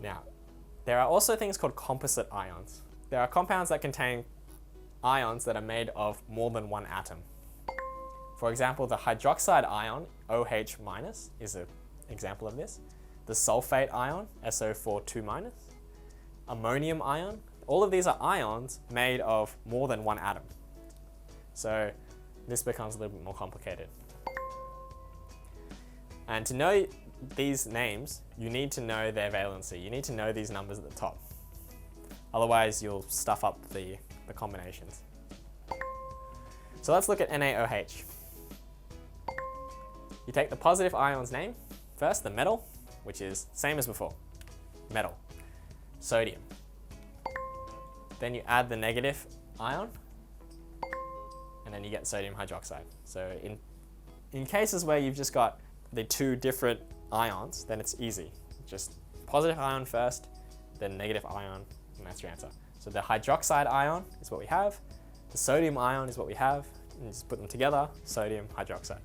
Now, there are also things called composite ions. There are compounds that contain ions that are made of more than one atom. For example, the hydroxide ion, OH-, is an example of this. The sulfate ion, SO4 2-, ammonium ion, all of these are ions made of more than one atom. So this becomes a little bit more complicated. And to know these names, you need to know their valency. You need to know these numbers at the top. Otherwise, you'll stuff up the combinations. So let's look at NaOH. You take the positive ion's name, first the metal, which is same as before, metal, sodium. Then you add the negative ion, and then you get sodium hydroxide. So in cases where you've just got the two different ions, then it's easy. Just positive ion first, then negative ion, and that's your answer. So the hydroxide ion is what we have, the sodium ion is what we have, and you just put them together, sodium hydroxide.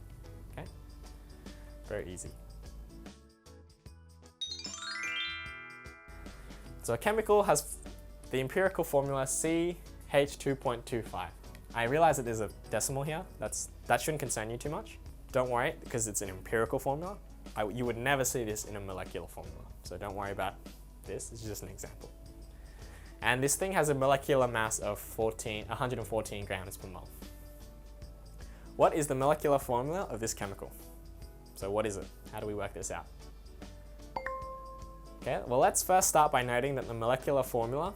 Okay? Very easy. So a chemical has the empirical formula CH2.25. I realize that there's a decimal here. That shouldn't concern you too much. Don't worry, because it's an empirical formula. You would never see this in a molecular formula. So don't worry about this, it's just an example. And this thing has a molecular mass of 114 grams per mole. What is the molecular formula of this chemical? So what is it? How do we work this out? Okay, well let's first start by noting that the molecular formula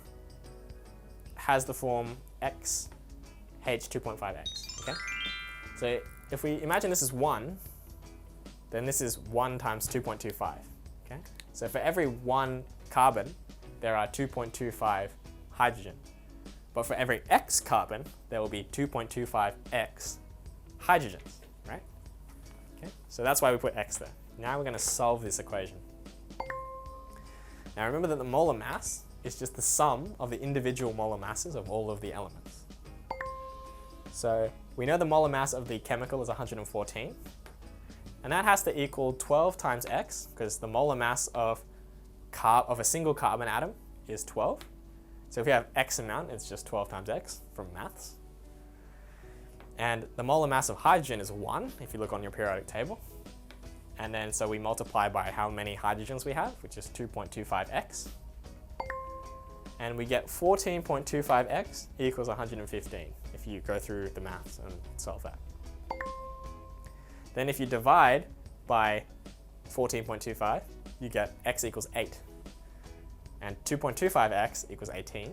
has the form XH2.5X, okay? So if we imagine this is 1, then this is 1 times 2.25, okay? So for every 1 carbon, there are 2.25 hydrogen. But for every X carbon, there will be 2.25X hydrogens, right? Okay, so that's why we put X there. Now we're going to solve this equation. Now remember that the molar mass is just the sum of the individual molar masses of all of the elements. So we know the molar mass of the chemical is 114, and that has to equal 12 times X, because the molar mass of a single carbon atom is 12. So if we have X amount, it's just 12 times X from maths. And the molar mass of hydrogen is 1, if you look on your periodic table. And then so we multiply by how many hydrogens we have, which is 2.25X. And we get 14.25X equals 115, if you go through the maths and solve that. Then if you divide by 14.25, you get X equals 8. And 2.25X equals 18.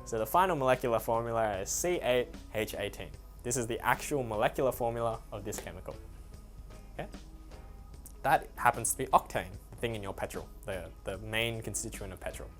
So the final molecular formula is C8H18. This is the actual molecular formula of this chemical. Okay? That happens to be octane, the thing in your petrol, the main constituent of petrol.